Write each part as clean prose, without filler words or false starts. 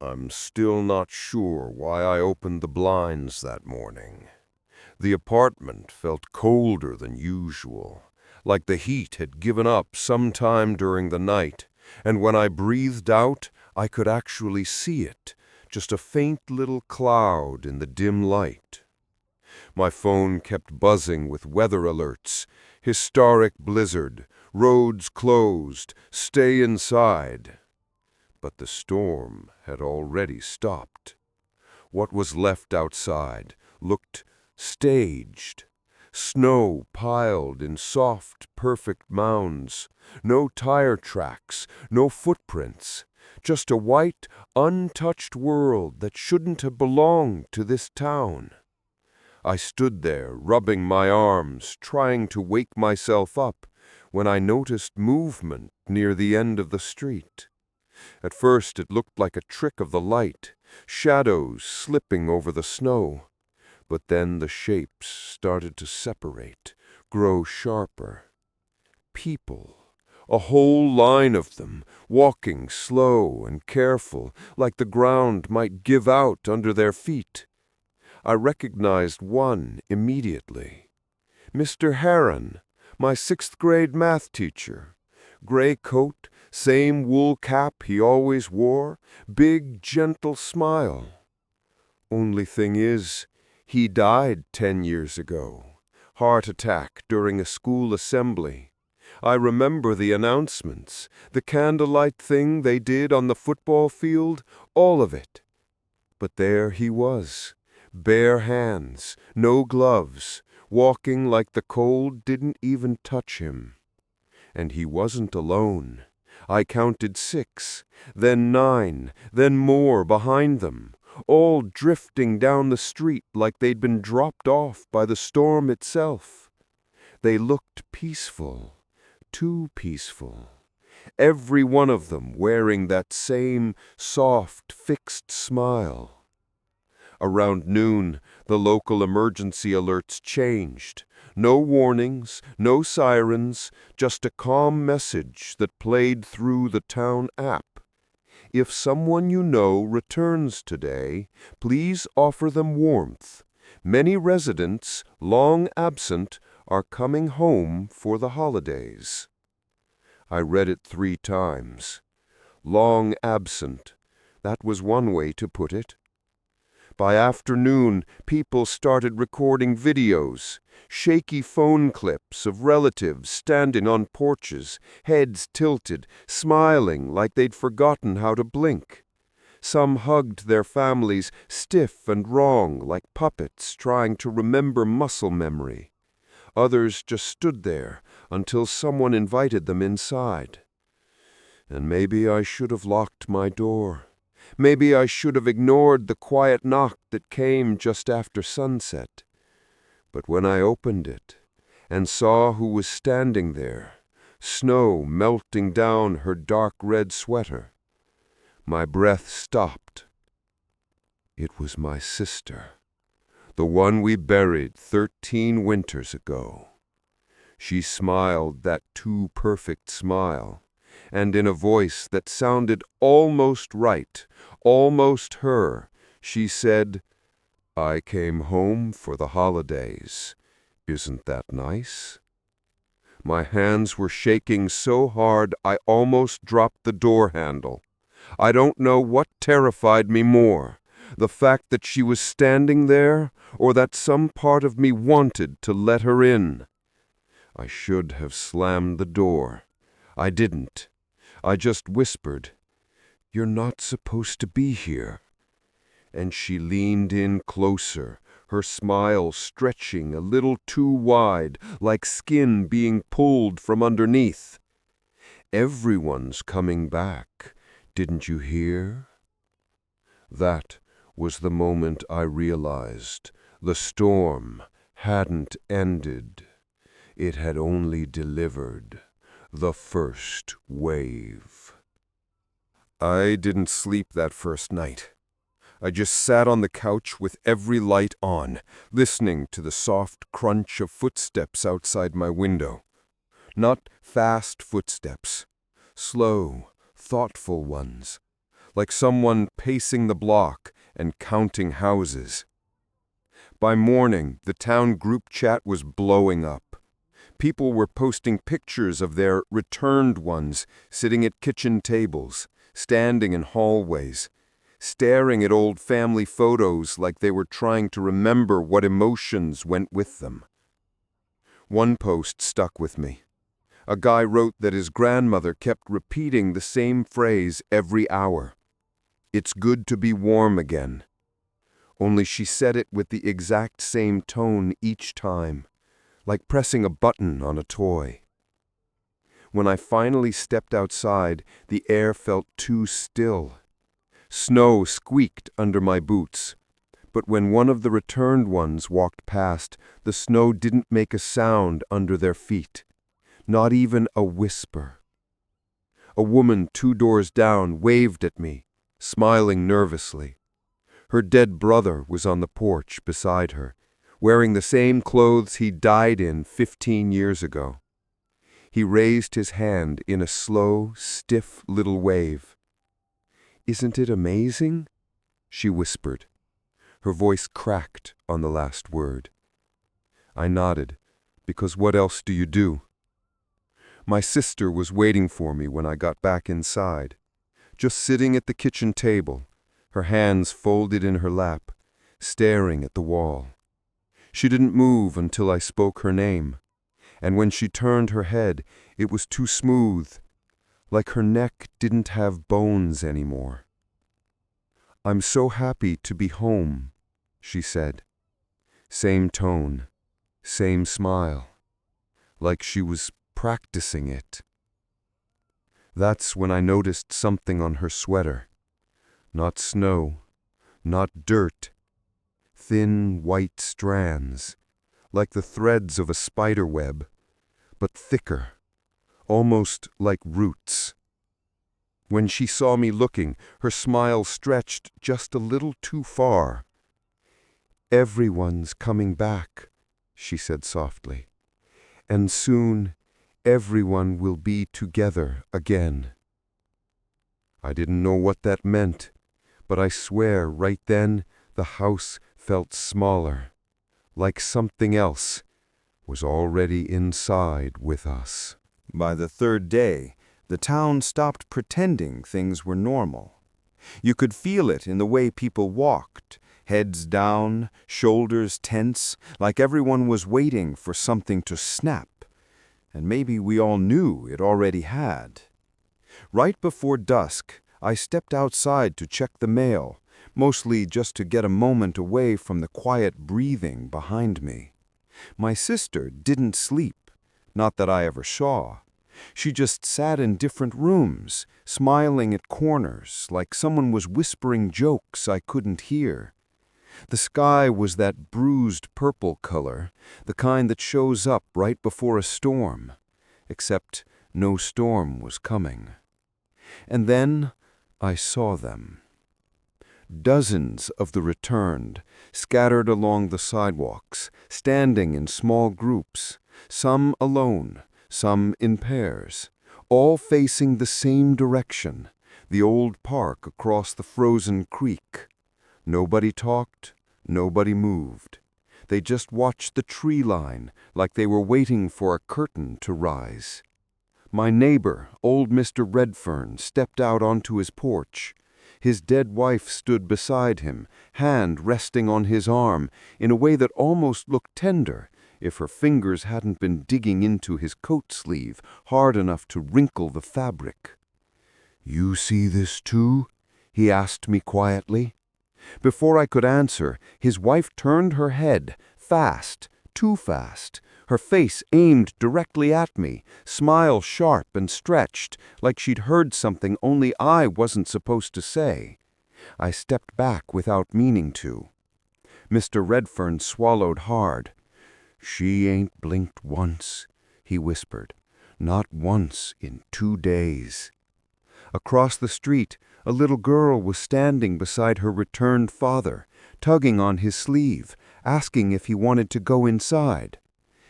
I'm still not sure why I opened the blinds that morning. The apartment felt colder than usual, like the heat had given up sometime during the night, and when I breathed out, I could actually see it, just a faint little cloud in the dim light. My phone kept buzzing with weather alerts: historic blizzard, roads closed, stay inside. But the storm had already stopped. What was left outside looked staged. Snow piled in soft, perfect mounds. No tire tracks, no footprints. Just a white, untouched world that shouldn't have belonged to this town. I stood there, rubbing my arms, trying to wake myself up, when I noticed movement near the end of the street. At first it looked like a trick of the light, shadows slipping over the snow. But then the shapes started to separate, grow sharper. People, a whole line of them, walking slow and careful, like the ground might give out under their feet. I recognized one immediately. Mr. Heron, my sixth-grade math teacher. Gray coat, same wool cap he always wore, big, gentle smile. Only thing is, he died 10 years ago. Heart attack during a school assembly. I remember the announcements, the candlelight thing they did on the football field, all of it. But there he was, bare hands, no gloves, walking like the cold didn't even touch him. And he wasn't alone. I counted 6, then 9, then more behind them, all drifting down the street like they'd been dropped off by the storm itself. They looked peaceful, too peaceful. Every one of them wearing that same soft, fixed smile. Around noon, the local emergency alerts changed. No warnings, no sirens, just a calm message that played through the town app. If someone you know returns today, please offer them warmth. Many residents, long absent, are coming home for the holidays. I read it 3 times. Long absent. That was one way to put it. By afternoon, people started recording videos, shaky phone clips of relatives standing on porches, heads tilted, smiling like they'd forgotten how to blink. Some hugged their families stiff and wrong like puppets trying to remember muscle memory. Others just stood there until someone invited them inside. And maybe I should have locked my door. Maybe I should have ignored the quiet knock that came just after sunset. But when I opened it and saw who was standing there, snow melting down her dark red sweater, my breath stopped. It was my sister, the one we buried 13 winters ago. She smiled that too perfect smile, and in a voice that sounded almost right, almost her, she said, "I came home for the holidays. Isn't that nice?" My hands were shaking so hard I almost dropped the door handle. I don't know what terrified me more, the fact that she was standing there, or that some part of me wanted to let her in. I should have slammed the door. I didn't. I just whispered, "You're not supposed to be here." And she leaned in closer, her smile stretching a little too wide, like skin being pulled from underneath. "Everyone's coming back. Didn't you hear?" That was the moment I realized the storm hadn't ended. It had only delivered the first wave. I didn't sleep that first night. I just sat on the couch with every light on, listening to the soft crunch of footsteps outside my window. Not fast footsteps, slow, thoughtful ones, like someone pacing the block and counting houses. By morning, the town group chat was blowing up. People were posting pictures of their returned ones sitting at kitchen tables, standing in hallways, staring at old family photos like they were trying to remember what emotions went with them. One post stuck with me. A guy wrote that his grandmother kept repeating the same phrase every hour. "It's good to be warm again." Only she said it with the exact same tone each time, like pressing a button on a toy. When I finally stepped outside, the air felt too still. Snow squeaked under my boots, but when one of the returned ones walked past, the snow didn't make a sound under their feet, not even a whisper. A woman 2 doors down waved at me, smiling nervously. Her dead brother was on the porch beside her, wearing the same clothes he died in 15 years ago. He raised his hand in a slow, stiff little wave. "Isn't it amazing?" she whispered. Her voice cracked on the last word. I nodded, because what else do you do? My sister was waiting for me when I got back inside, just sitting at the kitchen table, her hands folded in her lap, staring at the wall. She didn't move until I spoke her name, and when she turned her head, it was too smooth, like her neck didn't have bones anymore. "I'm so happy to be home," she said. Same tone, same smile, like she was practicing it. That's when I noticed something on her sweater. Not snow, not dirt. Thin white strands, like the threads of a spider web, but thicker, almost like roots. When she saw me looking, her smile stretched just a little too far. "Everyone's coming back," she said softly, "and soon everyone will be together again." I didn't know what that meant, but I swear right then the house felt smaller, like something else was already inside with us. By the 3rd day, the town stopped pretending things were normal. You could feel it in the way people walked, heads down, shoulders tense, like everyone was waiting for something to snap. And maybe we all knew it already had. Right before dusk, I stepped outside to check the mail, mostly just to get a moment away from the quiet breathing behind me. My sister didn't sleep, not that I ever saw. She just sat in different rooms, smiling at corners, like someone was whispering jokes I couldn't hear. The sky was that bruised purple color, the kind that shows up right before a storm, except no storm was coming. And then I saw them. Dozens of the returned, scattered along the sidewalks, standing in small groups, some alone, some in pairs, all facing the same direction, the old park across the frozen creek. Nobody talked, nobody moved. They just watched the tree line like they were waiting for a curtain to rise. My neighbor, old Mr. Redfern, stepped out onto his porch. His dead wife stood beside him, hand resting on his arm, in a way that almost looked tender, if her fingers hadn't been digging into his coat sleeve hard enough to wrinkle the fabric. "You see this too?" he asked me quietly. Before I could answer, his wife turned her head, fast, too fast, her face aimed directly at me, smile sharp and stretched, like she'd heard something only I wasn't supposed to say. I stepped back without meaning to. Mr. Redfern swallowed hard. "She ain't blinked once," he whispered. "Not once in 2 days." Across the street, a little girl was standing beside her returned father, tugging on his sleeve, asking if he wanted to go inside.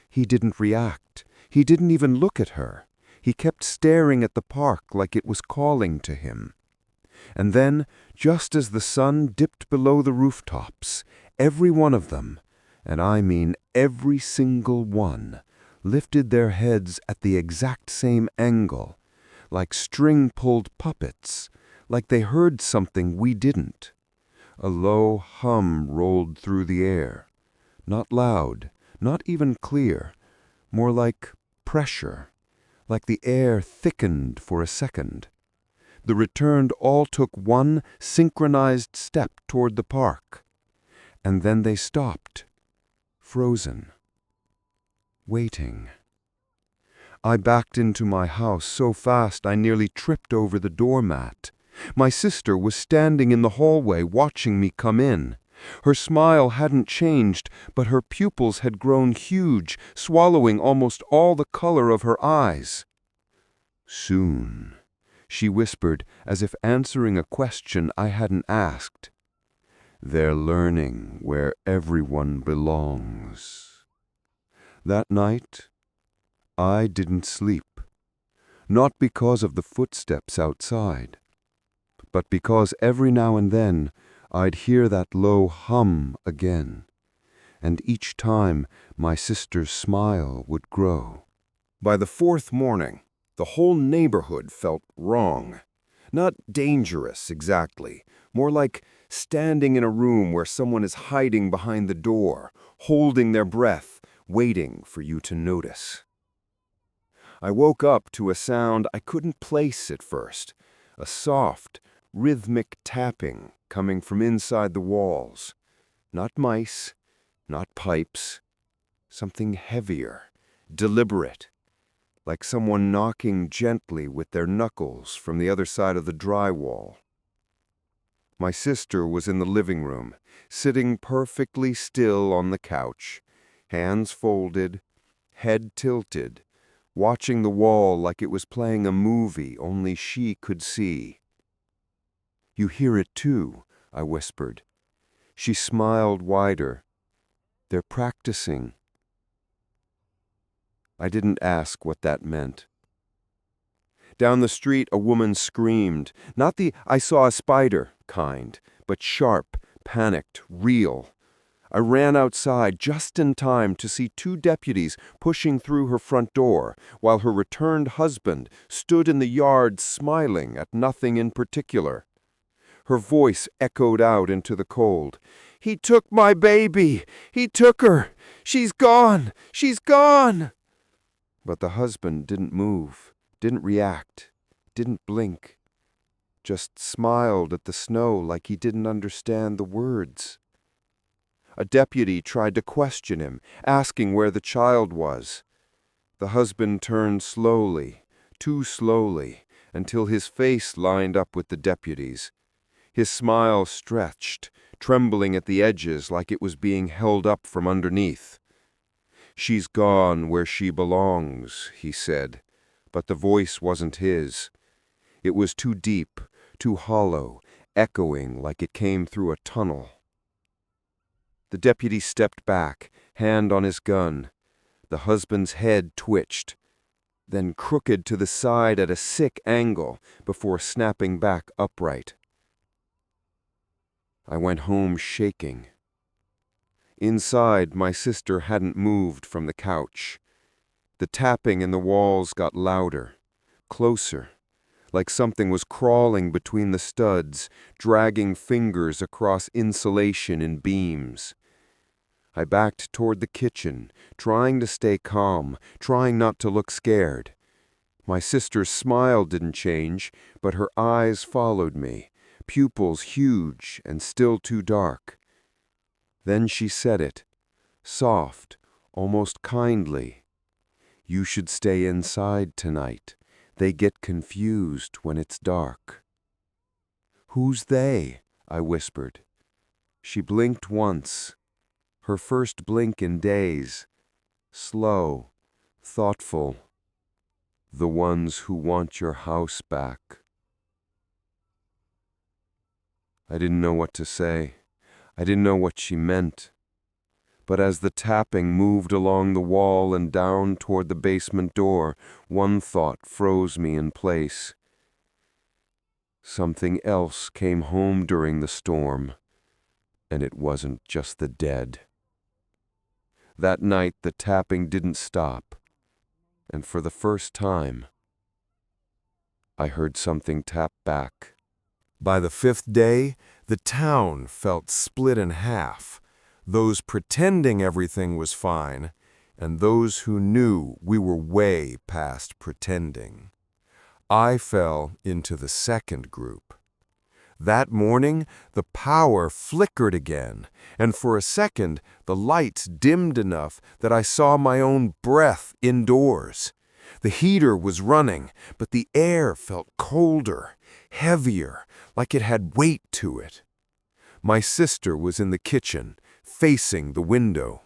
He didn't react. He didn't even look at her. He kept staring at the park like it was calling to him. And then, just as the sun dipped below the rooftops, every one of them, and I mean every single one, lifted their heads at the exact same angle, like string-pulled puppets, like they heard something we didn't. A low hum rolled through the air, not loud, not even clear, more like pressure, like the air thickened for a second. The returned all took one synchronized step toward the park, and then they stopped, frozen, waiting. I backed into my house so fast I nearly tripped over the doormat. My sister was standing in the hallway watching me come in. Her smile hadn't changed, but her pupils had grown huge, swallowing almost all the color of her eyes. "Soon," she whispered, as if answering a question I hadn't asked. "They're learning where everyone belongs." That night, I didn't sleep, not because of the footsteps outside, but because every now and then I'd hear that low hum again, and each time my sister's smile would grow. By the fourth morning, the whole neighborhood felt wrong. Not dangerous, exactly, more like standing in a room where someone is hiding behind the door, holding their breath, waiting for you to notice. I woke up to a sound I couldn't place at first, a soft, rhythmic tapping coming from inside the walls. Not mice, not pipes, something heavier, deliberate, like someone knocking gently with their knuckles from the other side of the drywall. My sister was in the living room, sitting perfectly still on the couch, hands folded, head tilted, watching the wall like it was playing a movie only she could see. "You hear it too," I whispered. She smiled wider. "They're practicing." I didn't ask what that meant. Down the street, a woman screamed, not the "I saw a spider" kind, but sharp, panicked, real. I ran outside just in time to see two deputies pushing through her front door, while her returned husband stood in the yard smiling at nothing in particular. Her voice echoed out into the cold. "He took my baby! He took her! She's gone! She's gone!" But the husband didn't move, didn't react, didn't blink, just smiled at the snow like he didn't understand the words. A deputy tried to question him, asking where the child was. The husband turned slowly, too slowly, until his face lined up with the deputy's. His smile stretched, trembling at the edges like it was being held up from underneath. "She's gone where she belongs," he said, but the voice wasn't his. It was too deep, too hollow, echoing like it came through a tunnel. The deputy stepped back, hand on his gun. The husband's head twitched, then crooked to the side at a sick angle before snapping back upright. I went home shaking. Inside, my sister hadn't moved from the couch. The tapping in the walls got louder, closer, like something was crawling between the studs, dragging fingers across insulation and beams. I backed toward the kitchen, trying to stay calm, trying not to look scared. My sister's smile didn't change, but her eyes followed me, pupils huge and still too dark. Then she said it, soft, almost kindly. "You should stay inside tonight. They get confused when it's dark." "Who's they?" I whispered. She blinked once, her first blink in days, slow, thoughtful. "The ones who want your house back." I didn't know what to say. I didn't know what she meant. But as the tapping moved along the wall and down toward the basement door, one thought froze me in place. Something else came home during the storm, and it wasn't just the dead. That night the tapping didn't stop, and for the first time, I heard something tap back. By the fifth day, the town felt split in half, those pretending everything was fine, and those who knew we were way past pretending. I fell into the second group. That morning, the power flickered again, and for a second, the lights dimmed enough that I saw my own breath indoors. The heater was running, but the air felt colder, heavier, like it had weight to it. My sister was in the kitchen, facing the window.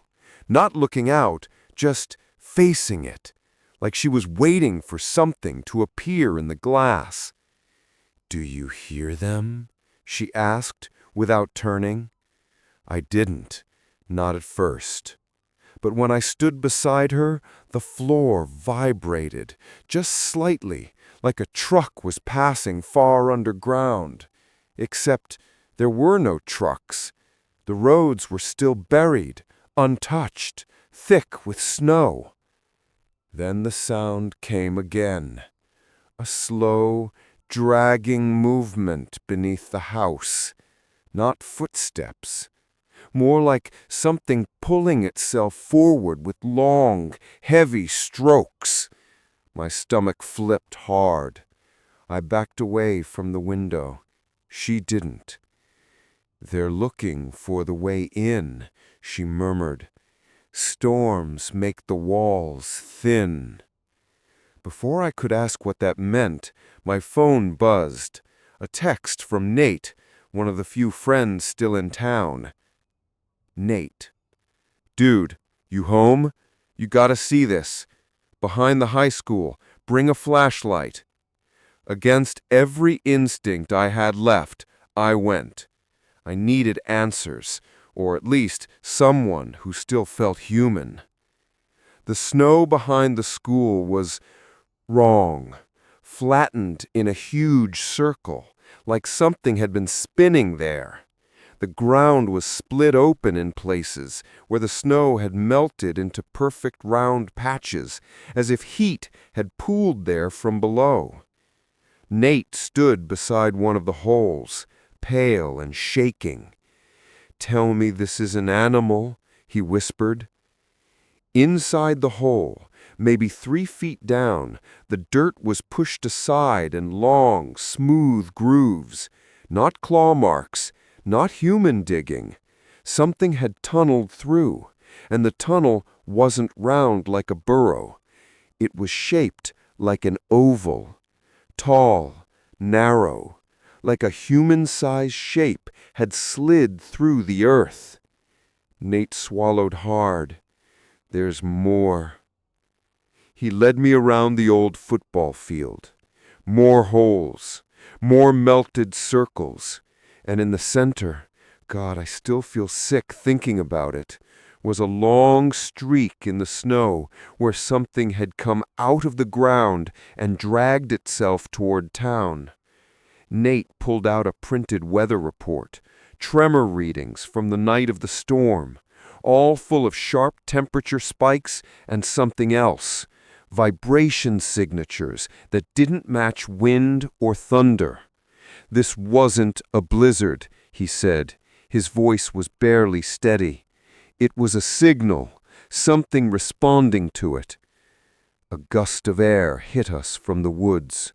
Not looking out, just facing it, like she was waiting for something to appear in the glass. "Do you hear them?" she asked, without turning. I didn't, not at first. But when I stood beside her, the floor vibrated, just slightly, like a truck was passing far underground. Except there were no trucks. The roads were still buried, untouched, thick with snow. Then the sound came again, a slow, dragging movement beneath the house, not footsteps, more like something pulling itself forward with long, heavy strokes. My stomach flipped hard. I backed away from the window. She didn't. "They're looking for the way in," she murmured. "Storms make the walls thin." Before I could ask what that meant, my phone buzzed. A text from Nate, one of the few friends still in town. Nate. "Dude, you home? You gotta see this. Behind the high school. Bring a flashlight." Against every instinct I had left, I went. I needed answers, or at least someone who still felt human. The snow behind the school was wrong, flattened in a huge circle, like something had been spinning there. The ground was split open in places where the snow had melted into perfect round patches, as if heat had pooled there from below. Nate stood beside one of the holes, pale and shaking. "Tell me this is an animal," he whispered. Inside the hole, maybe 3 feet down, the dirt was pushed aside in long, smooth grooves. Not claw marks, not human digging. Something had tunneled through, and the tunnel wasn't round like a burrow. It was shaped like an oval, tall, narrow, like a human-sized shape had slid through the earth. Nate swallowed hard. "There's more." He led me around the old football field. More holes, more melted circles, and in the center, God, I still feel sick thinking about it, was a long streak in the snow where something had come out of the ground and dragged itself toward town. Nate pulled out a printed weather report, tremor readings from the night of the storm, all full of sharp temperature spikes and something else, vibration signatures that didn't match wind or thunder. "This wasn't a blizzard," he said. His voice was barely steady. "It was a signal, something responding to it." A gust of air hit us from the woods,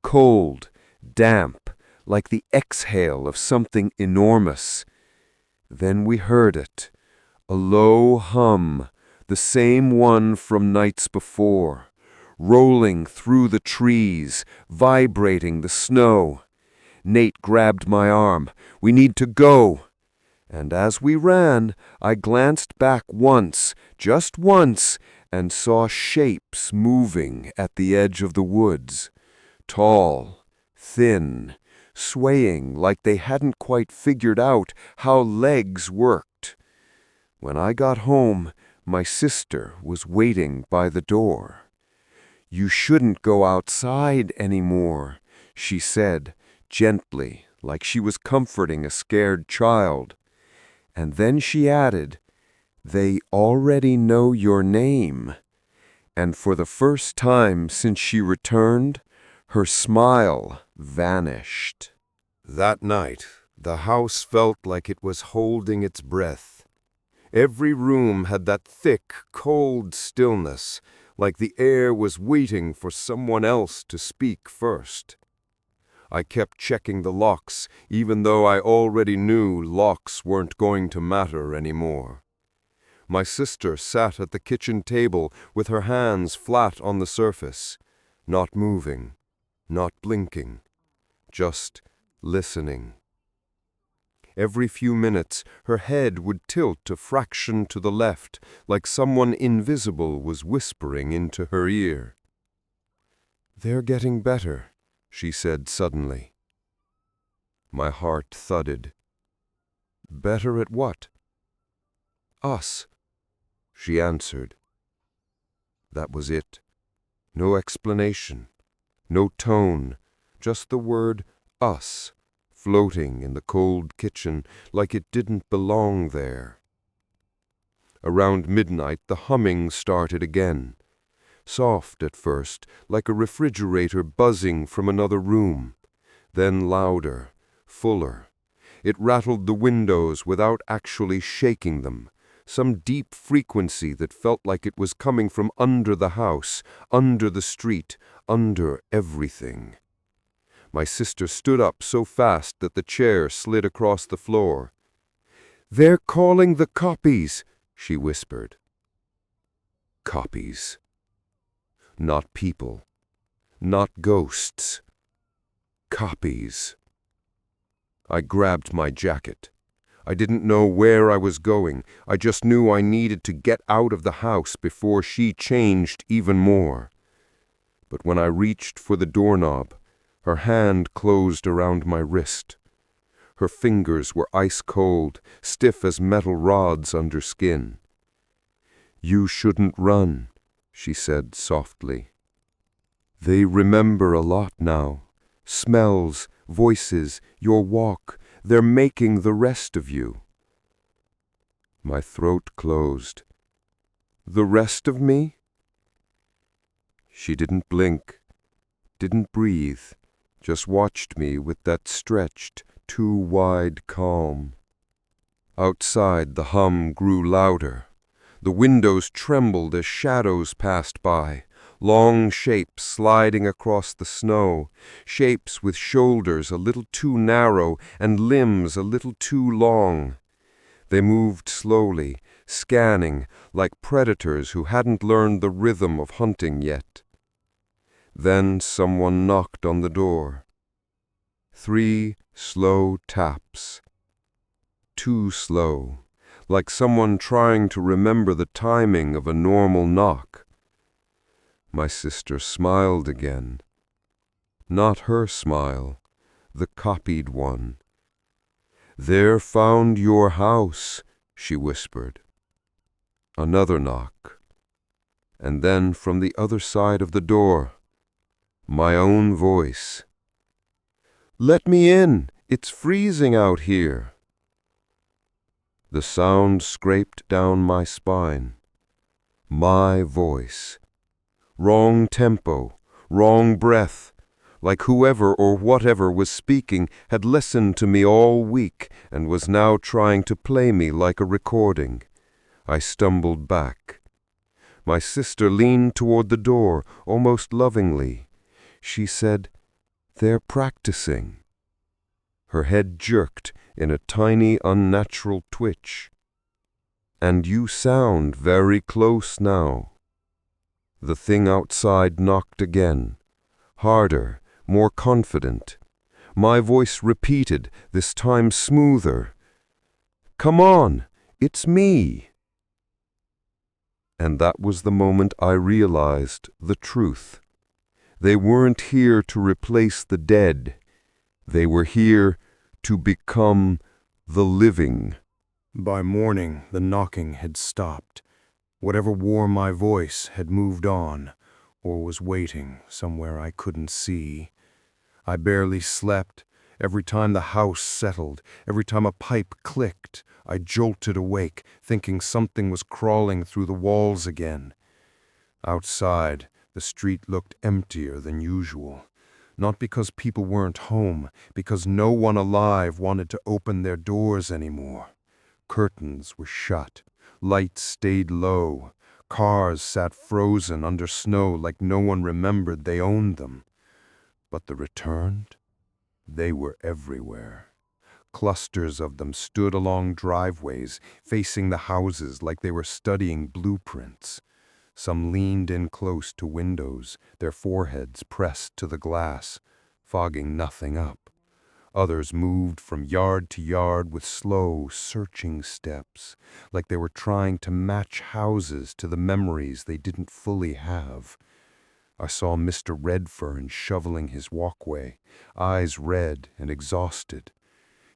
cold, damp, like the exhale of something enormous. Then we heard it, a low hum, the same one from nights before, rolling through the trees, vibrating the snow. Nate grabbed my arm. "We need to go." And as we ran, I glanced back once, just once, and saw shapes moving at the edge of the woods. Tall, thin, swaying like they hadn't quite figured out how legs worked. When I got home, my sister was waiting by the door. "You shouldn't go outside anymore," she said, gently, like she was comforting a scared child. And then she added, "They already know your name." And for the first time since she returned, her smile vanished. That night, the house felt like it was holding its breath. Every room had that thick, cold stillness, like the air was waiting for someone else to speak first. I kept checking the locks, even though I already knew locks weren't going to matter anymore. My sister sat at the kitchen table with her hands flat on the surface, not moving, not blinking, just listening. Every few minutes, her head would tilt a fraction to the left, like someone invisible was whispering into her ear. "They're getting better," she said suddenly. My heart thudded. "Better at what?" "Us," she answered. That was it. No explanation, no tone, just the word "us," floating in the cold kitchen like it didn't belong there. Around midnight, the humming started again. Soft at first, like a refrigerator buzzing from another room. Then louder, fuller. It rattled the windows without actually shaking them. Some deep frequency that felt like it was coming from under the house, under the street, under everything. My sister stood up so fast that the chair slid across the floor. "They're calling the copies," she whispered. Copies. Not people. Not ghosts. Copies. I grabbed my jacket. I didn't know where I was going. I just knew I needed to get out of the house before she changed even more. But when I reached for the doorknob, her hand closed around my wrist. Her fingers were ice cold, stiff as metal rods under skin. "You shouldn't run," she said softly. "They remember a lot now. Smells, voices, your walk. They're making the rest of you." My throat closed. "The rest of me?" She didn't blink, didn't breathe, just watched me with that stretched, too wide calm. Outside, the hum grew louder. The windows trembled as shadows passed by, long shapes sliding across the snow, shapes with shoulders a little too narrow and limbs a little too long. They moved slowly, scanning, like predators who hadn't learned the rhythm of hunting yet. Then someone knocked on the door. 3 slow taps. Too slow, like someone trying to remember the timing of a normal knock. My sister smiled again. Not her smile, the copied one. "There found your house," she whispered. Another knock. And then from the other side of the door, my own voice. "Let me in! It's freezing out here." The sound scraped down my spine. My voice. Wrong tempo, wrong breath, like whoever or whatever was speaking had listened to me all week and was now trying to play me like a recording. I stumbled back. My sister leaned toward the door, almost lovingly. She said, "They're practicing." Her head jerked in a tiny, unnatural twitch. "And you sound very close now." The thing outside knocked again, harder, more confident. My voice repeated, this time smoother. "Come on, it's me." And that was the moment I realized the truth. They weren't here to replace the dead. They were here to become the living. By morning, the knocking had stopped. Whatever wore my voice had moved on, or was waiting somewhere I couldn't see. I barely slept, Every time the house settled, every time a pipe clicked, I jolted awake, thinking something was crawling through the walls again. Outside, the street looked emptier than usual. Not because people weren't home, because no one alive wanted to open their doors anymore. Curtains were shut. Lights stayed low. Cars sat frozen under snow like no one remembered they owned them. But the returned? They were everywhere. Clusters of them stood along driveways, facing the houses like they were studying blueprints. Some leaned in close to windows, their foreheads pressed to the glass, fogging nothing up. Others moved from yard to yard with slow, searching steps, like they were trying to match houses to the memories they didn't fully have. I saw Mr. Redfern shoveling his walkway, eyes red and exhausted.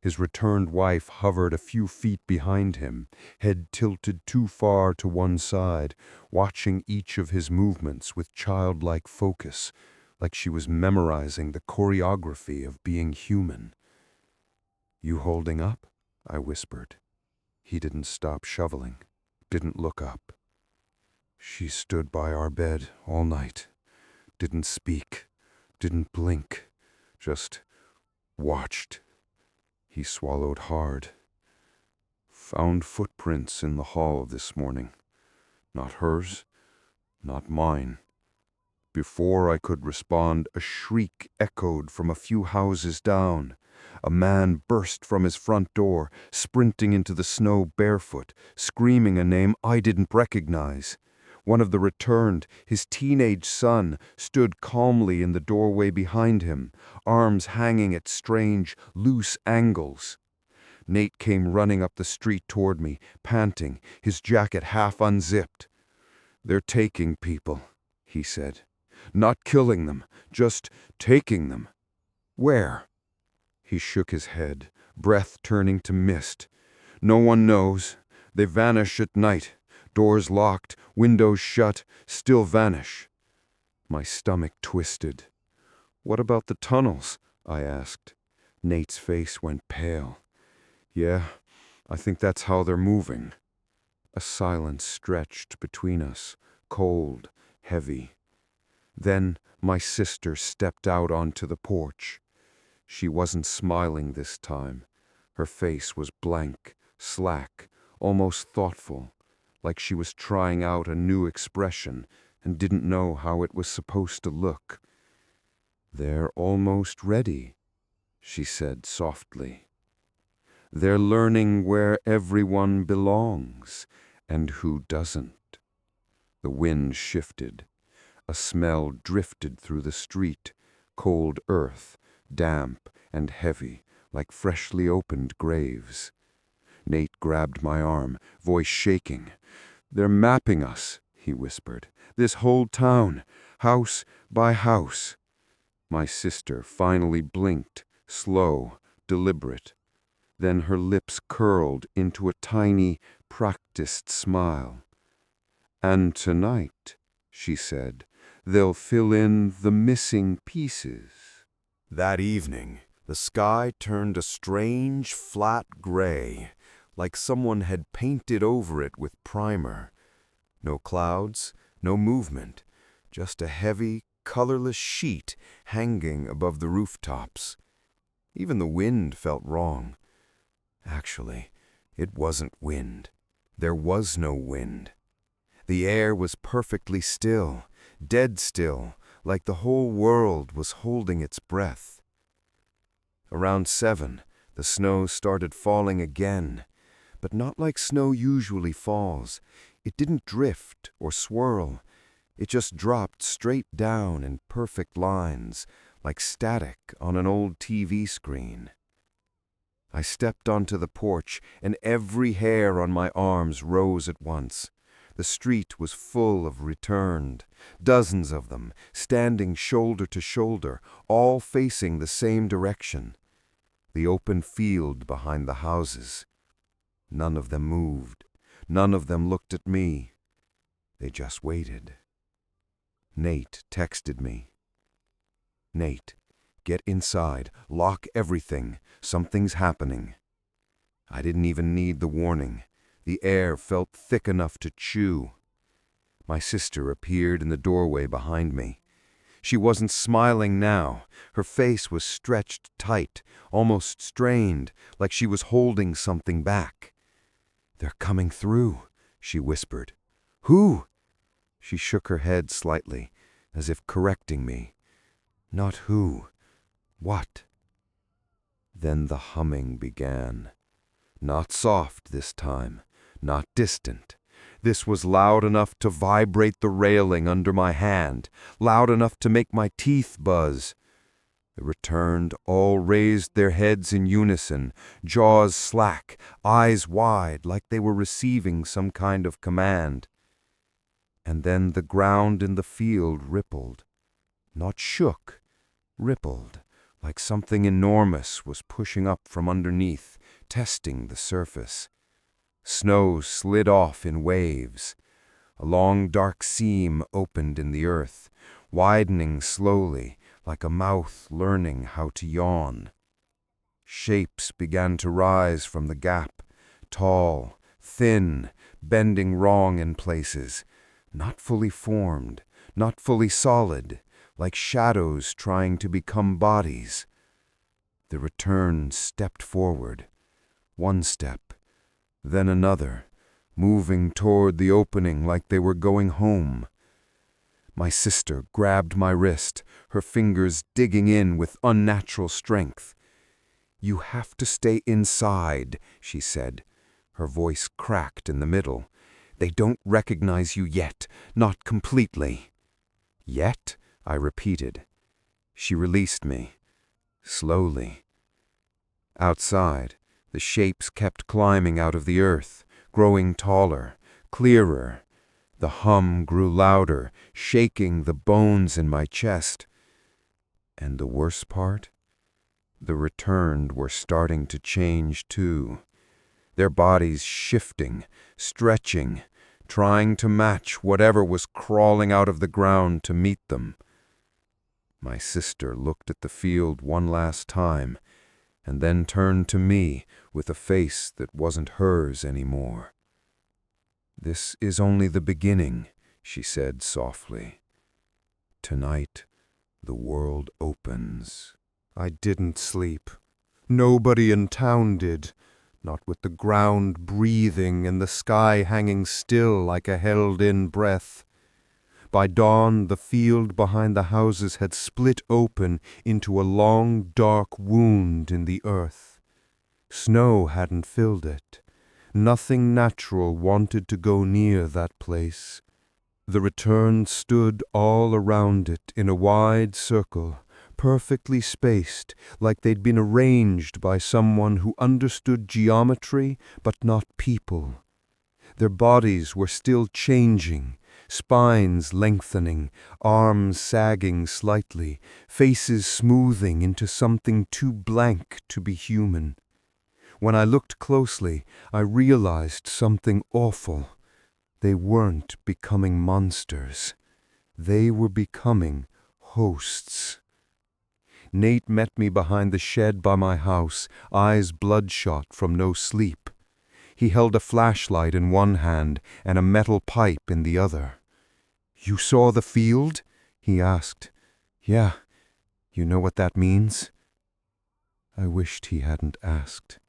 His returned wife hovered a few feet behind him, head tilted too far to one side, watching each of his movements with childlike focus, like she was memorizing the choreography of being human. "You holding up?" I whispered. He didn't stop shoveling, didn't look up. "She stood by our bed all night, didn't speak, didn't blink, just watched." He swallowed hard. "Found footprints in the hall this morning. Not hers, not mine." Before I could respond, a shriek echoed from a few houses down. A man burst from his front door, sprinting into the snow barefoot, screaming a name I didn't recognize. One of the returned, his teenage son, stood calmly in the doorway behind him, arms hanging at strange, loose angles. Nate came running up the street toward me, panting, his jacket half unzipped. "They're taking people," he said. "Not killing them, just taking them." "Where?" He shook his head, breath turning to mist. "No one knows. They vanish at night. Doors locked, windows shut, still vanish." My stomach twisted. "What about the tunnels?" I asked. Nate's face went pale. "Yeah, I think that's how they're moving." A silence stretched between us, cold, heavy. Then my sister stepped out onto the porch. She wasn't smiling this time. Her face was blank, slack, almost thoughtful, like she was trying out a new expression and didn't know how it was supposed to look. "They're almost ready," she said softly. "They're learning where everyone belongs and who doesn't." The wind shifted. A smell drifted through the street, cold earth, damp and heavy, like freshly opened graves. Nate grabbed my arm, voice shaking. "They're mapping us," he whispered. "This whole town, house by house." My sister finally blinked, slow, deliberate. Then her lips curled into a tiny, practiced smile. "And tonight," she said, "they'll fill in the missing pieces." That evening, the sky turned a strange, flat gray, like someone had painted over it with primer. No clouds, no movement, just a heavy, colorless sheet hanging above the rooftops. Even the wind felt wrong. Actually, it wasn't wind. There was no wind. The air was perfectly still, dead still, like the whole world was holding its breath. Around 7, the snow started falling again, but not like snow usually falls. It didn't drift or swirl. It just dropped straight down in perfect lines, like static on an old TV screen. I stepped onto the porch, and every hair on my arms rose at once. The street was full of returned, dozens of them, standing shoulder to shoulder, all facing the same direction. The open field behind the houses. None of them moved. None of them looked at me. They just waited. Nate texted me. "Nate, Get inside. Lock everything. Something's happening." I didn't even need the warning. The air felt thick enough to chew. My sister appeared in the doorway behind me. She wasn't smiling now. Her face was stretched tight, almost strained, like she was holding something back. "They're coming through," she whispered. "Who?" She shook her head slightly, as if correcting me. "Not who. What?" Then the humming began. Not soft this time, not distant. This was loud enough to vibrate the railing under my hand, loud enough to make my teeth buzz. The returned all raised their heads in unison, jaws slack, eyes wide, like they were receiving some kind of command. And then the ground in the field rippled. Not shook, rippled, like something enormous was pushing up from underneath, testing the surface. Snow slid off in waves. A long dark seam opened in the earth, widening slowly, like a mouth learning how to yawn. Shapes began to rise from the gap, tall, thin, bending wrong in places, not fully formed, not fully solid, like shadows trying to become bodies. The return stepped forward, one step, then another, moving toward the opening like they were going home. My sister grabbed my wrist, her fingers digging in with unnatural strength. "You have to stay inside," she said. Her voice cracked in the middle. "They don't recognize you yet, not completely." "Yet?" I repeated. She released me, slowly. Outside, the shapes kept climbing out of the earth, growing taller, clearer. The hum grew louder, shaking the bones in my chest. And the worst part? The returned were starting to change too. Their bodies shifting, stretching, trying to match whatever was crawling out of the ground to meet them. My sister looked at the field one last time, and then turned to me with a face that wasn't hers anymore. "This is only the beginning," she said softly. "Tonight, the world opens." I didn't sleep. Nobody in town did, not with the ground breathing and the sky hanging still like a held-in breath. By dawn, the field behind the houses had split open into a long, dark wound in the earth. Snow hadn't filled it. Nothing natural wanted to go near that place. The return stood all around it in a wide circle, perfectly spaced, like they'd been arranged by someone who understood geometry but not people. Their bodies were still changing, spines lengthening, arms sagging slightly, faces smoothing into something too blank to be human. When I looked closely, I realized something awful. They weren't becoming monsters. They were becoming hosts. Nate met me behind the shed by my house, eyes bloodshot from no sleep. He held a flashlight in one hand and a metal pipe in the other. "You saw the field?" he asked. "Yeah. You know what that means?" I wished he hadn't asked.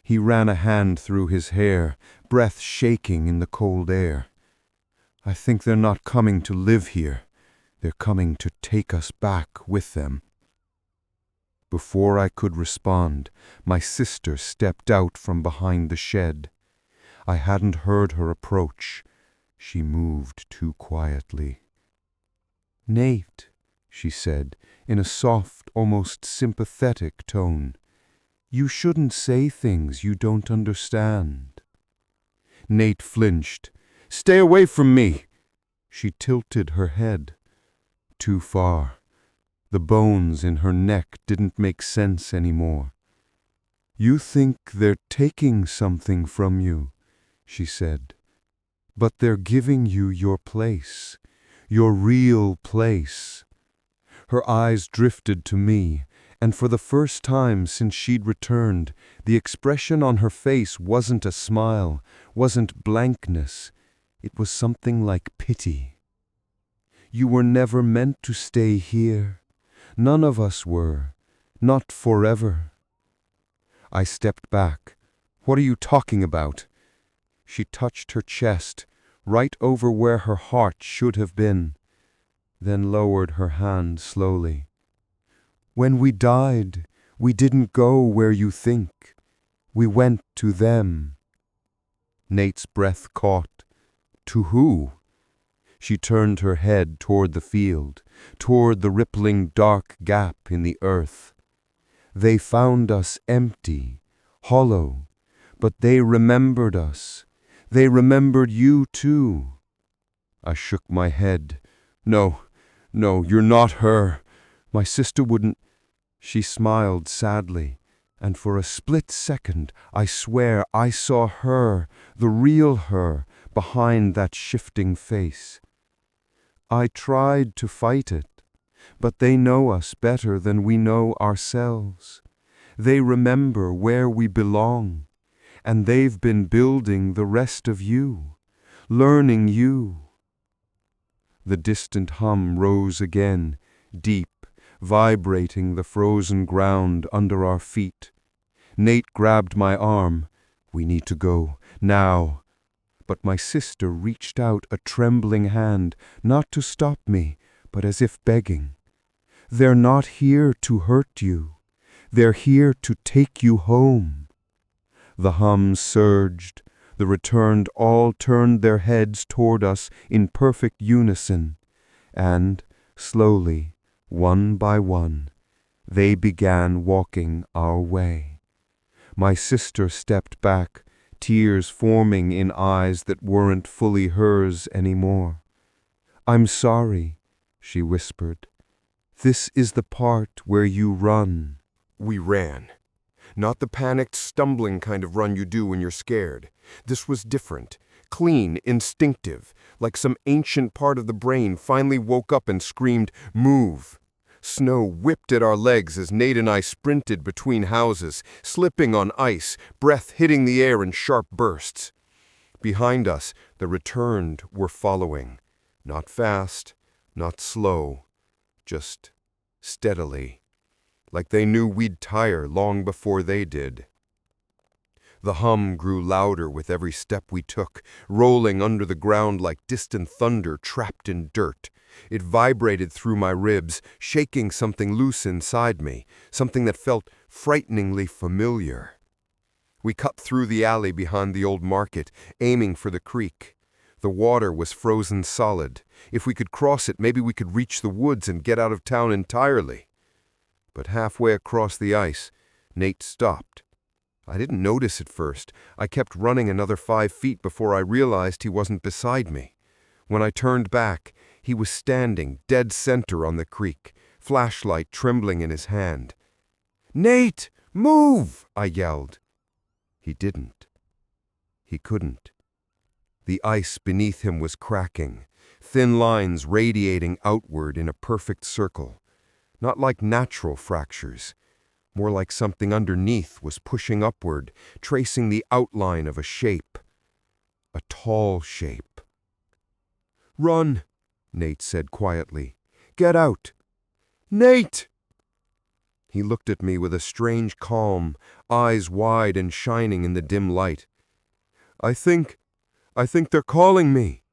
He ran a hand through his hair, breath shaking in the cold air. "I think they're not coming to live here. They're coming to take us back with them." Before I could respond, my sister stepped out from behind the shed. I hadn't heard her approach. She moved too quietly. "Nate," she said, in a soft, almost sympathetic tone, "you shouldn't say things you don't understand." Nate flinched. "Stay away from me!" She tilted her head. Too far. The bones in her neck didn't make sense anymore. "You think they're taking something from you," she said. "But they're giving you your place, your real place." Her eyes drifted to me, and for the first time since she'd returned, the expression on her face wasn't a smile, wasn't blankness. It was something like pity. "You were never meant to stay here. None of us were. Not forever." I stepped back. "What are you talking about?" She touched her chest, right over where her heart should have been, then lowered her hand slowly. "When we died, we didn't go where you think. We went to them." Nate's breath caught. "To who?" She turned her head toward the field, toward the rippling dark gap in the earth. "They found us empty, hollow, but they remembered us. They remembered you too." I shook my head. No, you're not her. My sister wouldn't." She smiled sadly, and for a split second, I swear I saw her, the real her, behind that shifting face. "I tried to fight it, but they know us better than we know ourselves. They remember where we belong, and they've been building the rest of you, learning you." The distant hum rose again, deep, vibrating the frozen ground under our feet. Nate grabbed my arm. "We need to go, now." But my sister reached out a trembling hand, not to stop me, but as if begging. "They're not here to hurt you. They're here to take you home." The hum surged. The returned all turned their heads toward us in perfect unison, and, slowly, one by one, they began walking our way. My sister stepped back, tears forming in eyes that weren't fully hers anymore. "I'm sorry," she whispered. "This is the part where you run." We ran. Not the panicked, stumbling kind of run you do when you're scared. This was different, clean, instinctive, like some ancient part of the brain finally woke up and screamed, "Move!" Snow whipped at our legs as Nate and I sprinted between houses, slipping on ice, breath hitting the air in sharp bursts. Behind us, the returned were following. Not fast, not slow, just steadily, like they knew we'd tire long before they did. The hum grew louder with every step we took, rolling under the ground like distant thunder trapped in dirt. It vibrated through my ribs, shaking something loose inside me, something that felt frighteningly familiar. We cut through the alley behind the old market, aiming for the creek. The water was frozen solid. If we could cross it, maybe we could reach the woods and get out of town entirely. But halfway across the ice, Nate stopped. I didn't notice at first. I kept running another 5 feet before I realized he wasn't beside me. When I turned back, he was standing dead center on the creek, flashlight trembling in his hand. "Nate, move!" I yelled. He didn't. He couldn't. The ice beneath him was cracking, thin lines radiating outward in a perfect circle. Not like natural fractures, more like something underneath was pushing upward, tracing the outline of a shape. A tall shape. "Run," Nate said quietly. "Get out." "Nate!" He looked at me with a strange calm, eyes wide and shining in the dim light. I think they're calling me."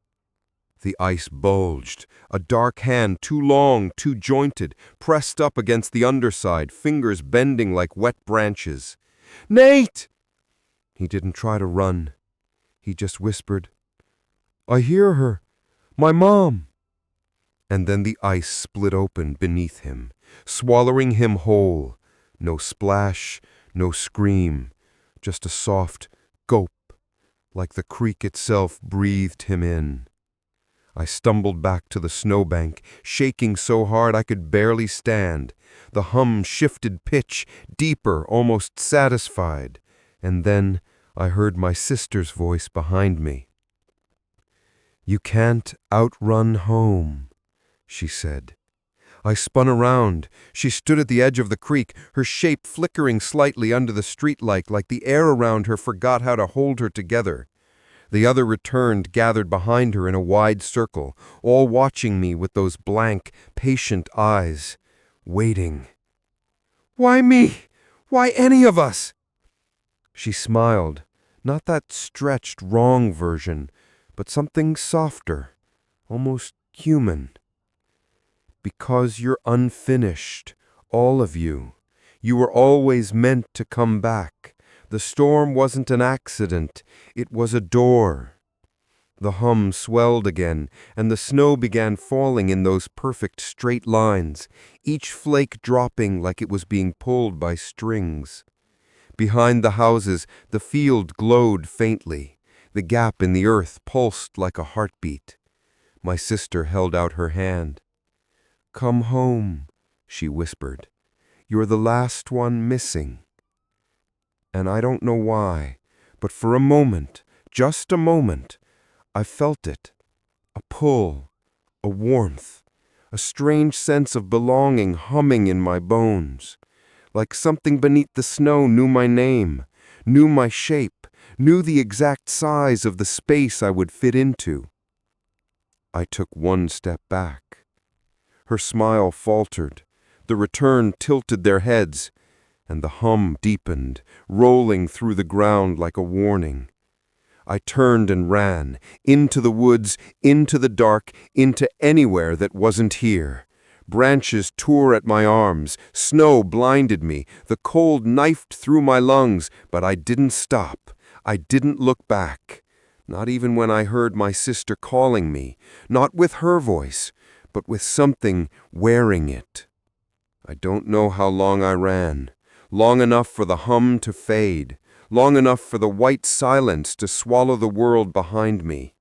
The ice bulged, a dark hand too long, too jointed, pressed up against the underside, fingers bending like wet branches. "Nate!" He didn't try to run. He just whispered, "I hear her. My mom." And then the ice split open beneath him, swallowing him whole. No splash, no scream, just a soft gulp, like the creek itself breathed him in. I stumbled back to the snowbank, shaking so hard I could barely stand. The hum shifted pitch, deeper, almost satisfied. And then I heard my sister's voice behind me. "You can't outrun home," she said. I spun around. She stood at the edge of the creek, her shape flickering slightly under the streetlight like the air around her forgot how to hold her together. The other returned, gathered behind her in a wide circle, all watching me with those blank, patient eyes, waiting. "Why me? Why any of us?" She smiled, not that stretched, wrong version, but something softer, almost human. "Because you're unfinished, all of you. You were always meant to come back. The storm wasn't an accident, it was a door." The hum swelled again, and the snow began falling in those perfect straight lines, each flake dropping like it was being pulled by strings. Behind the houses, the field glowed faintly. The gap in the earth pulsed like a heartbeat. My sister held out her hand. "Come home," she whispered. "You're the last one missing." And I don't know why, but for a moment, just a moment, I felt it. A pull, a warmth, a strange sense of belonging humming in my bones. Like something beneath the snow knew my name, knew my shape, knew the exact size of the space I would fit into. I took one step back. Her smile faltered. The return tilted their heads, and the hum deepened, rolling through the ground like a warning. I turned and ran, into the woods, into the dark, into anywhere that wasn't here. Branches tore at my arms, snow blinded me, the cold knifed through my lungs, but I didn't stop. I didn't look back. Not even when I heard my sister calling me, not with her voice, but with something wearing it. I don't know how long I ran. Long enough for the hum to fade, long enough for the white silence to swallow the world behind me.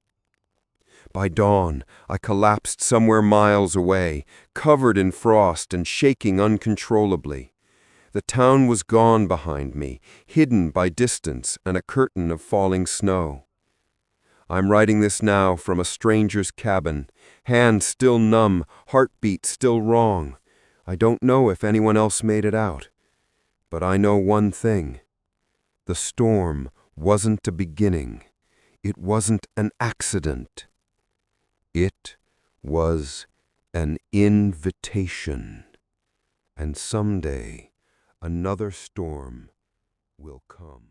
By dawn, I collapsed somewhere miles away, covered in frost and shaking uncontrollably. The town was gone behind me, hidden by distance and a curtain of falling snow. I'm writing this now from a stranger's cabin, hands still numb, heartbeat still wrong. I don't know if anyone else made it out. But I know one thing. The storm wasn't a beginning. It wasn't an accident. It was an invitation. And someday, another storm will come.